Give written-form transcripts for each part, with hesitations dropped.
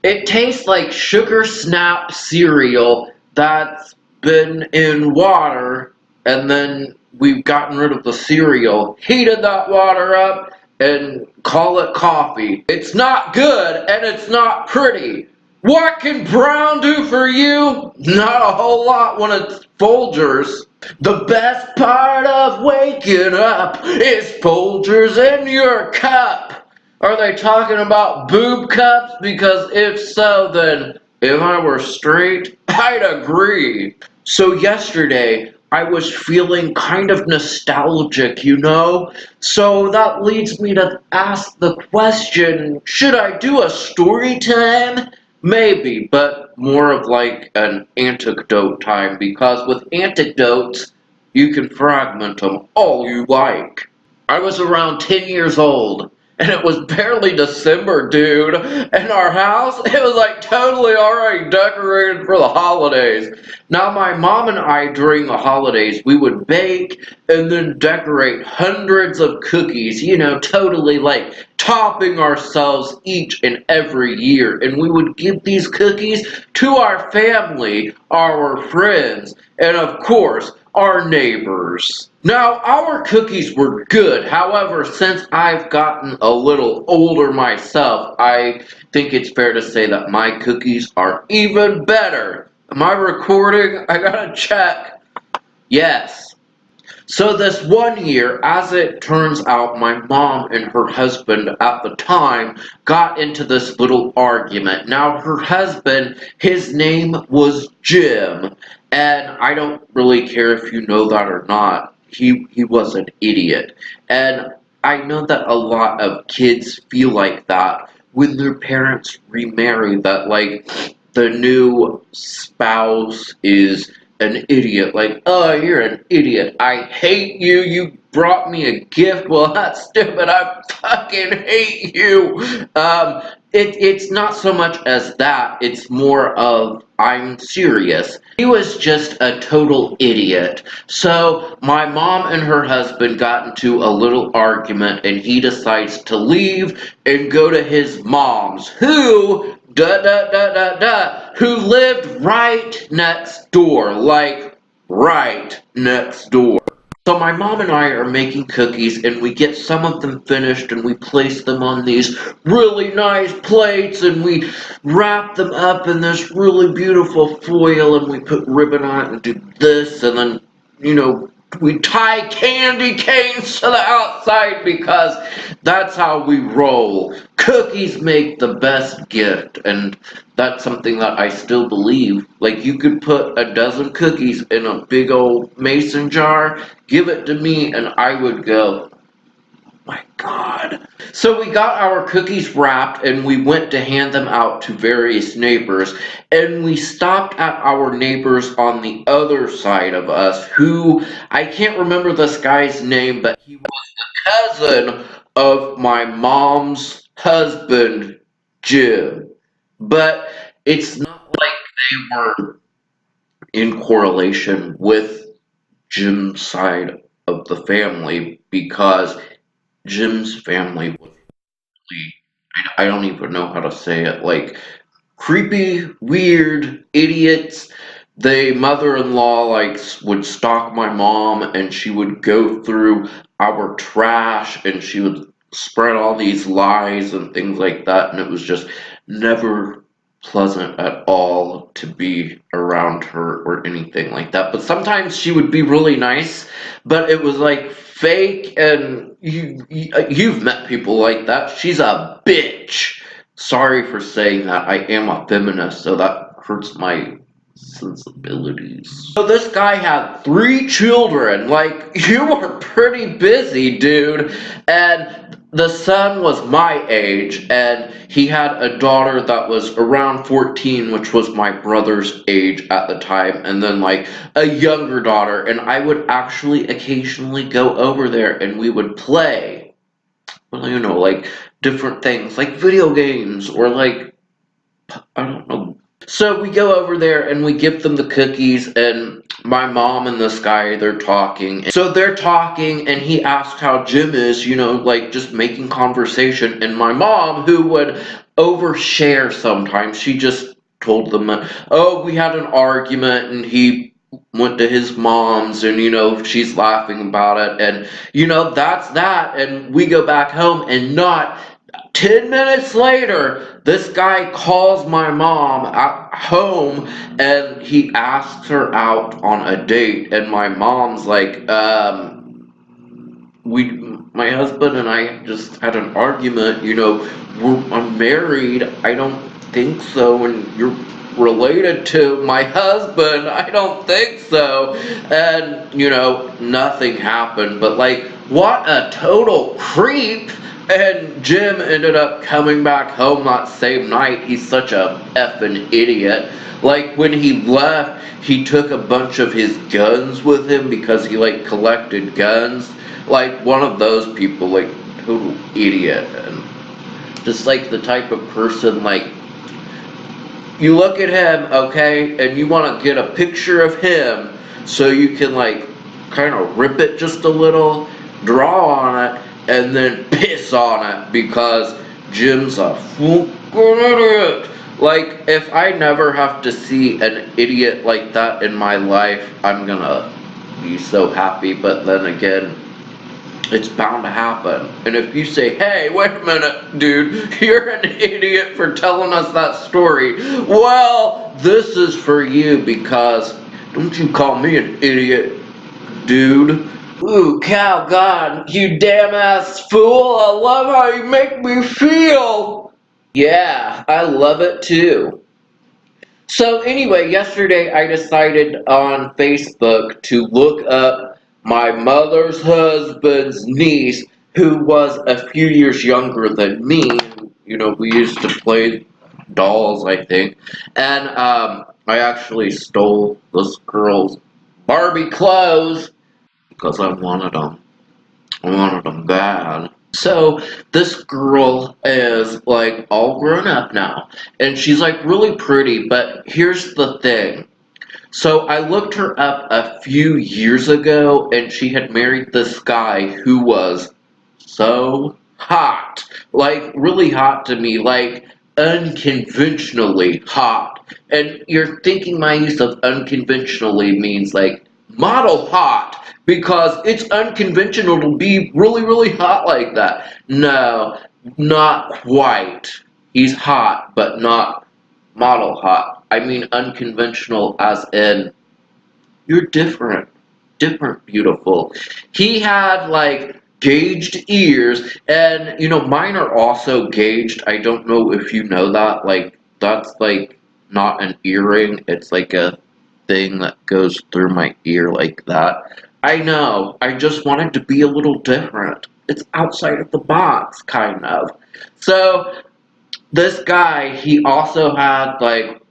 It tastes like sugar snap cereal that's been in water, and then we've gotten rid of the cereal, heated that water up, and call it coffee. It's not good, and it's not pretty. What can brown do for you? Not a whole lot when it's Folgers. The best part of waking up is Folgers in your cup. Are they talking about boob cups? Because if so, then if I were straight, I'd agree. So yesterday, I was feeling kind of nostalgic, you know? So that leads me to ask the question, should I do a story time? Maybe, but more of like an anecdote time, because with anecdotes, you can fragment them all you like. I was around 10 years old, and it was barely December, dude. And our house, it was like totally already decorated for the holidays. Now, my mom and I, during the holidays, we would bake and then decorate hundreds of cookies, you know, totally like topping ourselves each and every year. And we would give these cookies to our family, our friends, and of course, our neighbors. Now, our cookies were good. However, since I've gotten a little older myself, I think it's fair to say that my cookies are even better. Am I recording? I gotta check. Yes. So this one year, as it turns out, my mom and her husband at the time got into this little argument. Now, her husband, his name was Jim, and I don't really care if you know that or not. He was an idiot. And I know that a lot of kids feel like that when their parents remarry, that like the new spouse is an idiot. Like, oh, you're an idiot. I hate you. You brought me a gift. Well, that's stupid. I fucking hate you. It's not so much as that. It's more of I'm serious. He was just a total idiot. So my mom and her husband got into a little argument, and he decides to leave and go to his mom's, who who lived right next door, like right next door. So my mom and I are making cookies, and we get some of them finished, and we place them on these really nice plates, and we wrap them up in this really beautiful foil, and we put ribbon on it and do this, and then, you know, we tie candy canes to the outside because that's how we roll. Cookies make the best gift, and that's something that I still believe. Like, you could put a dozen cookies in a big old mason jar, give it to me, and I would go, my God. So we got our cookies wrapped, and we went to hand them out to various neighbors, and we stopped at our neighbors on the other side of us, who, I can't remember this guy's name, but he was the cousin of my mom's husband, Jim. But it's not like they were in correlation with Jim's side of the family, because Jim's family was really, I don't even know how to say it, like creepy, weird idiots. The mother-in-law like would stalk my mom, and she would go through our trash, and she would spread all these lies and things like that, and it was just never pleasant at all to be around her or anything like that. But sometimes she would be really nice, but it was like fake, and you've met people like that. She's a bitch. Sorry for saying that. I am a feminist, so that hurts my sensibilities. So this guy had 3 children. Like, you were pretty busy, dude. And the son was my age, and he had a daughter that was around 14, which was my brother's age at the time, and then like a younger daughter. And I would actually occasionally go over there, and we would play, well, you know, like different things, like video games, or like, I don't know. So we go over there and we give them the cookies, and my mom and this guy, they're talking. So they're talking and he asked how Jim is, like just making conversation. And my mom, who would overshare sometimes, she just told them, oh, we had an argument and he went to his mom's, and she's laughing about it, and that's that. And we go back home, and not 10 minutes later, this guy calls my mom at home and he asks her out on a date. And my mom's like, my husband and I just had an argument, I'm married. I don't think so. And you're related to my husband. I don't think so. And, nothing happened. But, like, what a total creep. And Jim ended up coming back home that same night. He's such a effing idiot. Like, when he left, he took a bunch of his guns with him because he, like, collected guns. Like, one of those people, like, total idiot. And just, like, the type of person, like, you look at him, okay, and you want to get a picture of him so you can, like, kind of rip it just a little, draw on it, and then piss on it because Jim's a fucking idiot. Like, if I never have to see an idiot like that in my life, I'm gonna be so happy. But then again, it's bound to happen. And if you say, hey, wait a minute, dude, you're an idiot for telling us that story, well, this is for you, because don't you call me an idiot, dude. Ooh, cow god, you damn ass fool, I love how you make me feel. Yeah, I love it too. So anyway, yesterday I decided on Facebook to look up my mother's husband's niece, who was a few years younger than me. We used to play dolls, I think. And I actually stole this girl's Barbie clothes because I wanted them. I wanted them bad. So this girl is like all grown up now, and she's like really pretty, but here's the thing. So I looked her up a few years ago, and she had married this guy who was so hot. Like really hot to me, like unconventionally hot. And you're thinking my use of unconventionally means like model hot, because it's unconventional to be really, really hot like that. No, not quite. He's hot, but not model hot. I mean unconventional as in you're different. Different, beautiful. He had like gauged ears, and mine are also gauged. I don't know if you know that. Like, that's like not an earring, it's like a thing that goes through my ear like that. I know, I just wanted to be a little different. It's outside of the box, kind of. So, this guy, he also had like,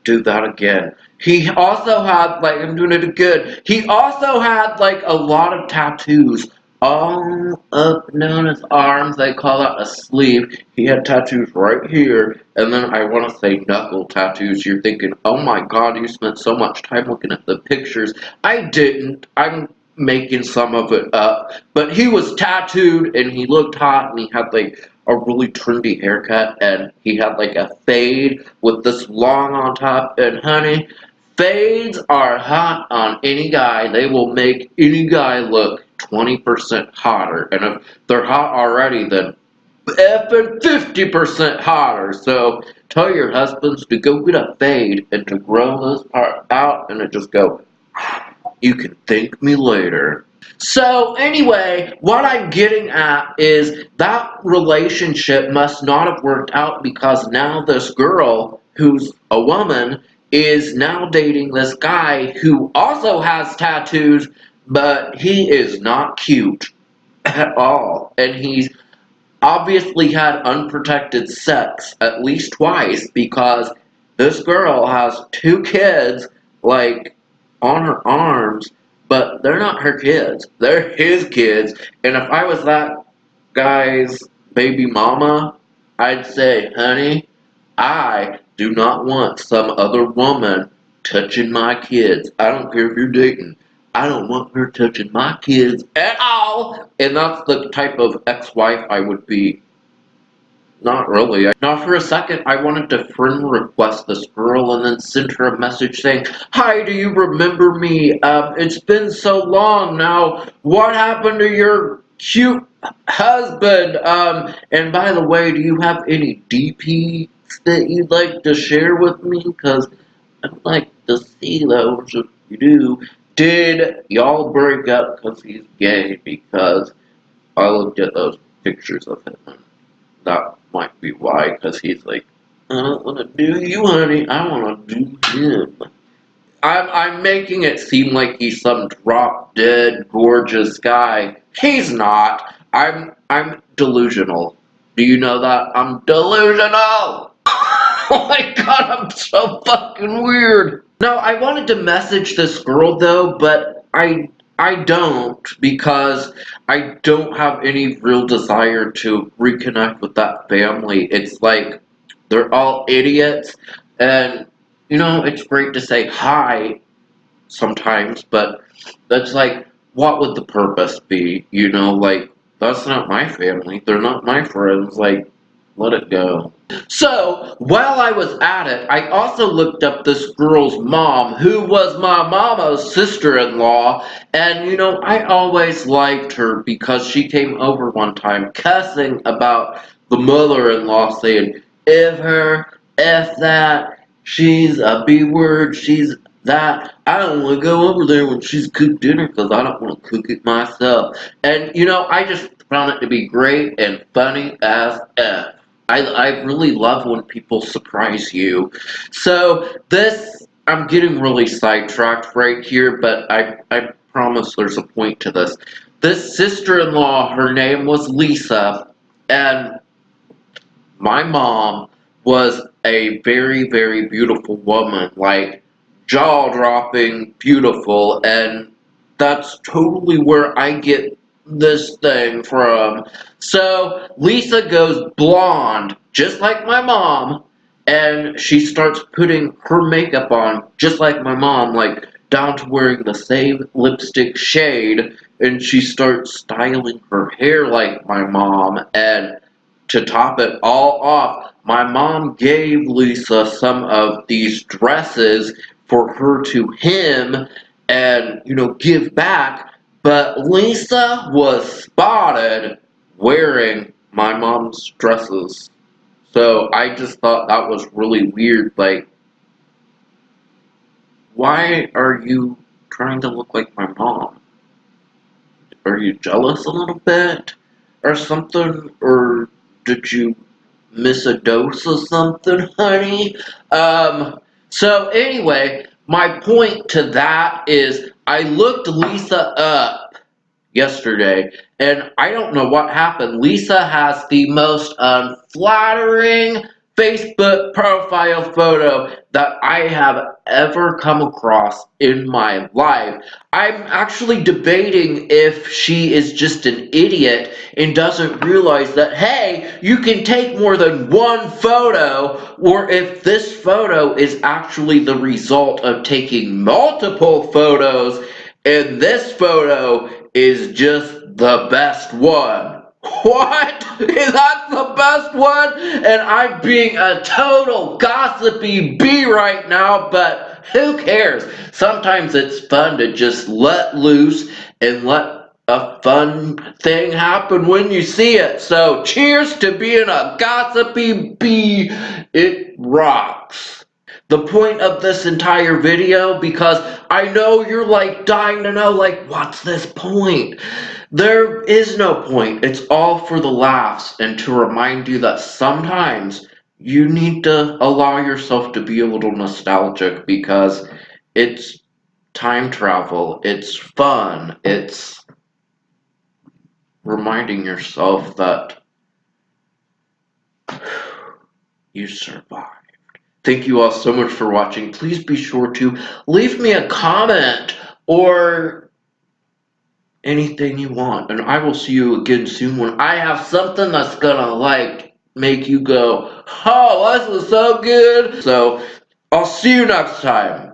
do that again. He also had, like, I'm doing it good. He also had, like, a lot of tattoos all up and down his arms. They call that a sleeve. He had tattoos right here, and then I want to say knuckle tattoos. You're thinking, oh my god, you spent so much time looking at the pictures. I didn't. I'm making some of it up. But he was tattooed, and he looked hot, and he had, like, a really trendy haircut, and he had like a fade with this long on top. And honey, fades are hot on any guy. They will make any guy look 20% hotter, and if they're hot already, then effing 50% hotter. So tell your husbands to go get a fade and to grow this part out, and to just go, you can thank me later. So anyway, what I'm getting at is that relationship must not have worked out, because now this girl, who's a woman, is now dating this guy who also has tattoos, but he is not cute at all. And he's obviously had unprotected sex at least twice, because this girl has two kids, like, on her arms, but they're not her kids. They're his kids. And if I was that guy's baby mama, I'd say, honey, I do not want some other woman touching my kids. I don't care if you're dating. I don't want her touching my kids at all. And that's the type of ex-wife I would be. Not really. Now, for a second, I wanted to friend request this girl and then send her a message saying, "Hi, do you remember me? It's been so long now. What happened to your cute husband? And by the way, do you have any DPs that you'd like to share with me? Because I'd like to see those if you do. Did y'all break up because he's gay? Because I looked at those pictures of him. That might be why, because he's like, I don't want to do you, honey. I want to do him. I'm making it seem like he's some drop dead gorgeous guy. He's not. I'm delusional. Do you know that? I'm delusional. Oh my god, I'm so fucking weird. No, I wanted to message this girl though, but I don't because I don't have any real desire to reconnect with that family. It's like they're all idiots and it's great to say hi sometimes, but that's like what would the purpose be? Like that's not my family. They're not my friends. Like let it go. So, while I was at it, I also looked up this girl's mom, who was my mama's sister-in-law, and I always liked her because she came over one time cussing about the mother-in-law, saying, F her, F that, she's a B-word, she's that. I don't want to go over there when she's cooked dinner because I don't want to cook it myself. And, I just found it to be great and funny as F. I really love when people surprise you. So I'm getting really sidetracked right here, but I promise there's a point to this. This sister-in-law, her name was Lisa, and my mom was a very, very beautiful woman, like jaw-dropping beautiful, and that's totally where I get this thing from. So Lisa goes blonde, just like my mom, and she starts putting her makeup on, just like my mom, like down to wearing the same lipstick shade, and she starts styling her hair like my mom, and to top it all off, my mom gave Lisa some of these dresses for her to hem and, give back. But Lisa was spotted wearing my mom's dresses. So I just thought that was really weird. Like, why are you trying to look like my mom? Are you jealous a little bit? Or something? Or did you miss a dose of something, honey? So anyway, my point to that is I looked Lisa up yesterday, and I don't know what happened. Lisa has the most unflattering Facebook profile photo that I have ever come across in my life. I'm actually debating if she is just an idiot and doesn't realize that, hey, you can take more than one photo, or if this photo is actually the result of taking multiple photos, and this photo is just the best one. What? Is that the best one? And I'm being a total gossipy bee right now, but who cares? Sometimes it's fun to just let loose and let a fun thing happen when you see it. So cheers to being a gossipy bee. It rocks. The point of this entire video, because I know you're like dying to know, like, what's this point? There is no point. It's all for the laughs and to remind you that sometimes you need to allow yourself to be a little nostalgic because it's time travel. It's fun. It's reminding yourself that you survived. Thank you all so much for watching. Please be sure to leave me a comment or anything you want. And I will see you again soon when I have something that's gonna, like, make you go, oh, this is so good. So I'll see you next time.